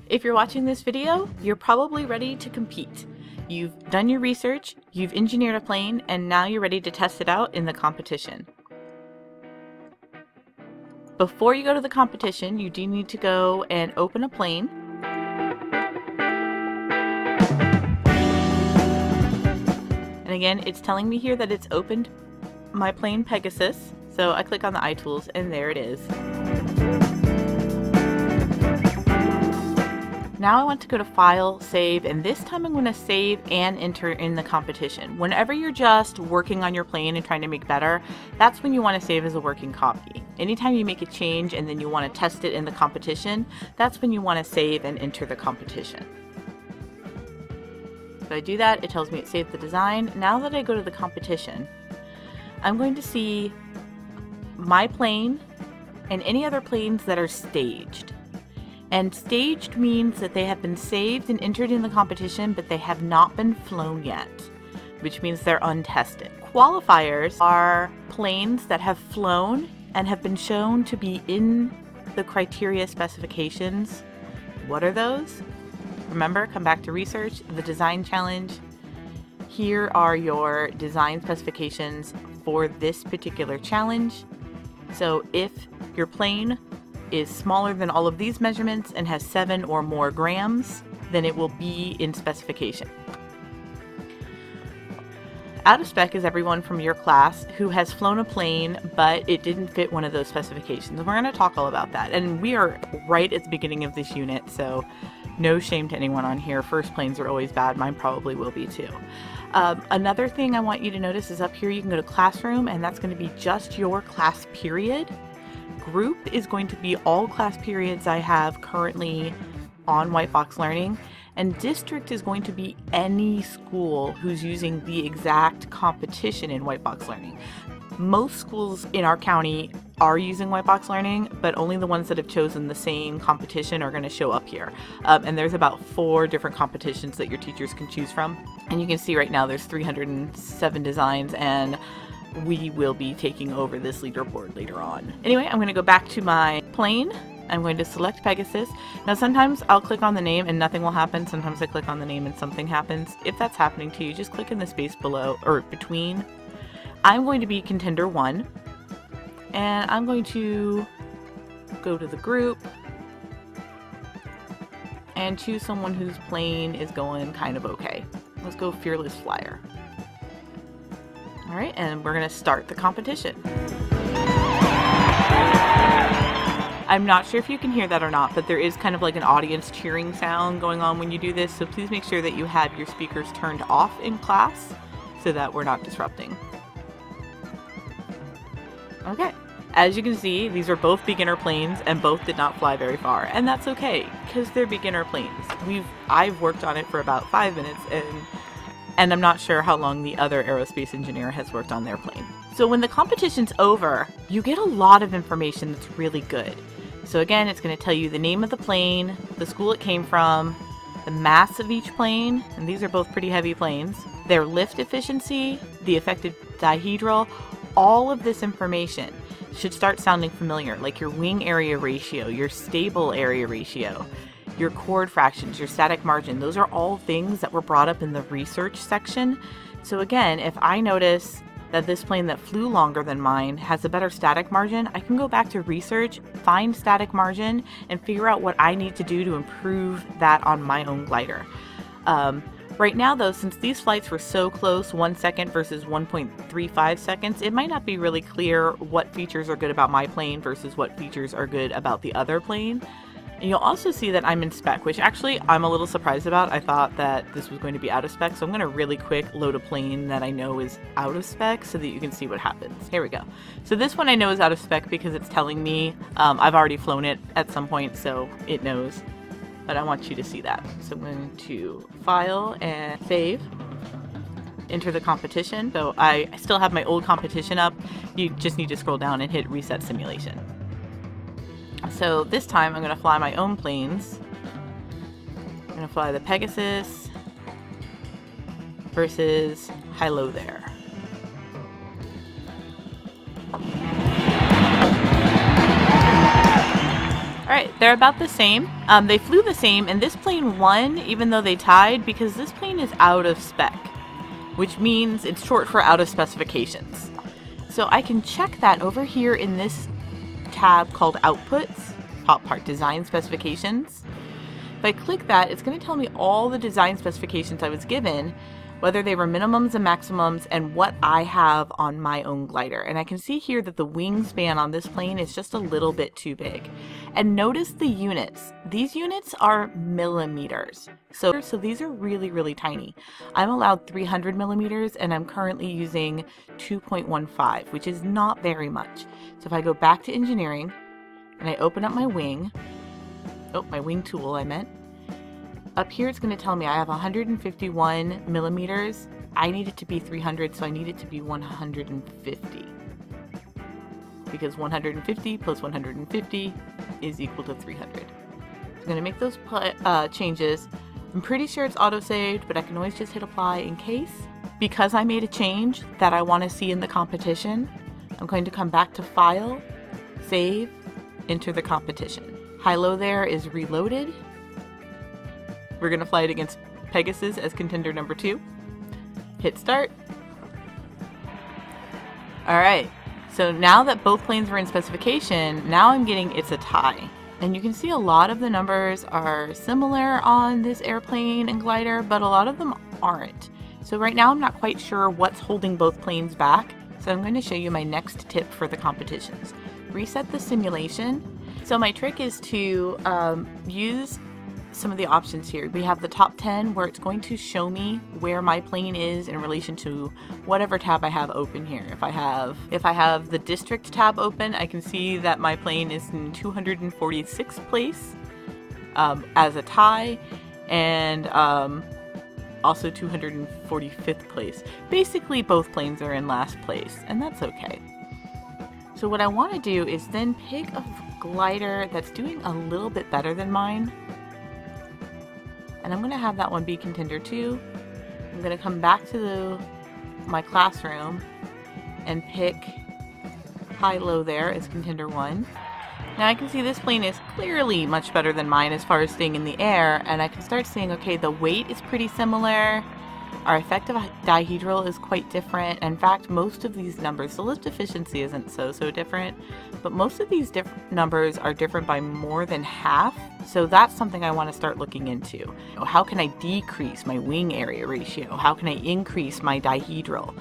If you're watching this video, you're probably ready to compete. You've done your research, you've engineered a plane, and now you're ready to test it out in the competition. Before you go to the competition, you do need to go and open a plane. And again, it's telling me here that it's opened my plane Pegasus. So I click on the iTools and there it is. Now I want to go to File, Save, and this time I'm going to save and enter in the competition. Whenever you're just working on your plane and trying to make better, that's when you want to save as a working copy. Anytime you make a change and then you want to test it in the competition, that's when you want to save and enter the competition. So I do that, it tells me it saved the design. Now that I go to the competition, I'm going to see my plane and any other planes that are staged. And staged means that they have been saved and entered in the competition, but they have not been flown yet, which means they're untested. Qualifiers are planes that have flown and have been shown to be in the criteria specifications. What are those? Remember, come back to research, the design challenge. Here are your design specifications for this particular challenge. So if your plane is smaller than all of these measurements and has 7 or more grams, then it will be in specification. Out of spec is everyone from your class who has flown a plane, but it didn't fit one of those specifications. We're going to talk all about that. And we are right at the beginning of this unit, so no shame to anyone on here. First planes are always bad. Mine probably will be too. Another thing I want you to notice is up here you can go to classroom, and that's going to be just your class period. Group is going to be all class periods I have currently on White Box Learning, and district is going to be any school who's using the exact competition in White Box Learning. Most schools in our county are using White Box Learning, but only the ones that have chosen the same competition are going to show up here. And there's about 4 different competitions that your teachers can choose from. And you can see right now there's 307 designs, and we will be taking over this leaderboard later on. Anyway, I'm going to go back to my plane. I'm going to select Pegasus. Now sometimes I'll click on the name and nothing will happen. Sometimes I click on the name and something happens. If that's happening to you, just click in the space below or between. I'm going to be contender 1, and I'm going to go to the group and choose someone whose plane is going kind of okay. Let's go Fearless Flyer. All right, and we're going to start the competition. I'm not sure if you can hear that or not, but there is kind of like an audience cheering sound going on when you do this, so please make sure that you have your speakers turned off in class so that we're not disrupting. Okay, as you can see, these are both beginner planes and both did not fly very far, and that's okay because they're beginner planes. I've worked on it for about 5 minutes, and I'm not sure how long the other aerospace engineer has worked on their plane. So when the competition's over, you get a lot of information that's really good. So again, it's going to tell you the name of the plane, the school it came from, the mass of each plane, and these are both pretty heavy planes, their lift efficiency, the effective dihedral. All of this information should start sounding familiar, like your wing area ratio, your stable area ratio, your chord fractions, your static margin. Those are all things that were brought up in the research section. So again, if I notice that this plane that flew longer than mine has a better static margin, I can go back to research, find static margin, and figure out what I need to do to improve that on my own glider. Right now though, since these flights were so close, 1 second versus 1.35 seconds, it might not be really clear what features are good about my plane versus what features are good about the other plane. And you'll also see that I'm in spec, which actually I'm a little surprised about. I thought that this was going to be out of spec, so I'm going to really quick load a plane that I know is out of spec so that you can see what happens. Here we go. So this one I know is out of spec because it's telling me I've already flown it at some point, so it knows. But I want you to see that. So I'm going to File and Save. Enter the competition. So I still have my old competition up. You just need to scroll down and hit Reset Simulation. So this time I'm going to fly my own planes. I'm going to fly the Pegasus versus High-Low There. Alright, they're about the same. They flew the same, and this plane won even though they tied because this plane is out of spec, which means it's short for out of specifications. So I can check that over here in this tab called Outputs, Top Part Design Specifications. If I click that, it's going to tell me all the design specifications I was given, whether they were minimums and maximums, and what I have on my own glider. And I can see here that the wingspan on this plane is just a little bit too big. And notice the units. These units are millimeters. So these are really, really tiny. I'm allowed 300 millimeters, and I'm currently using 2.15, which is not very much. So if I go back to engineering, and I open up my wing, my wing tool I meant, up here it's going to tell me I have 151 millimeters. I need it to be 300, so I need it to be 150. Because 150 plus 150 is equal to 300. So I'm going to make those changes. I'm pretty sure it's auto-saved, but I can always just hit apply in case. Because I made a change that I want to see in the competition, I'm going to come back to File, Save, Enter the competition. High-low there is reloaded. We're going to fly it against Pegasus as contender number 2. Hit start. Alright, so now that both planes were in specification, now I'm getting it's a tie. And you can see a lot of the numbers are similar on this airplane and glider, but a lot of them aren't. So right now I'm not quite sure what's holding both planes back, so I'm going to show you my next tip for the competitions. Reset the simulation. So my trick is to use some of the options here. We have the top 10 where it's going to show me where my plane is in relation to whatever tab I have open here. If I have the district tab open, I can see that my plane is in 246th place as a tie, and also 245th place. Basically both planes are in last place, and that's okay. So what I want to do is then pick a glider that's doing a little bit better than mine. And I'm going to have that one be contender 2. I'm going to come back to my classroom and pick high-low there as contender 1. Now I can see this plane is clearly much better than mine as far as staying in the air, and I can start seeing, okay, the weight is pretty similar. Our effective dihedral is quite different. In fact, most of these numbers, the lift efficiency isn't so different, but most of these numbers are different by more than half. So that's something I want to start looking into. How can I decrease my wing area ratio? How can I increase my dihedral?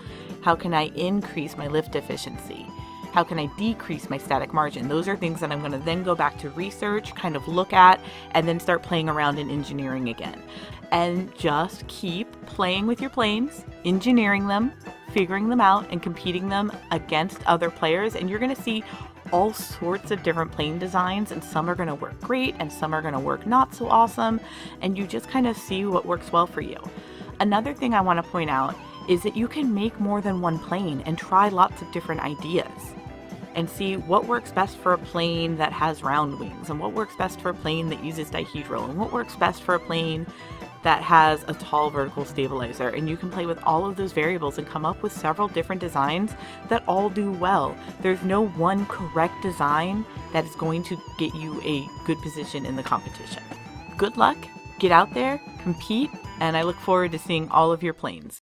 How can I increase my lift efficiency? How can I decrease my static margin? Those are things that I'm going to then go back to research, kind of look at, and then start playing around in engineering again. And just keep playing with your planes, engineering them, figuring them out, and competing them against other players. And you're going to see all sorts of different plane designs, and some are going to work great and some are going to work not so awesome. And you just kind of see what works well for you. Another thing I want to point out is that you can make more than one plane and try lots of different ideas and see what works best for a plane that has round wings, and what works best for a plane that uses dihedral, and what works best for a plane that has a tall vertical stabilizer. And you can play with all of those variables and come up with several different designs that all do well. There's no one correct design that is going to get you a good position in the competition. Good luck, get out there, compete, and I look forward to seeing all of your planes.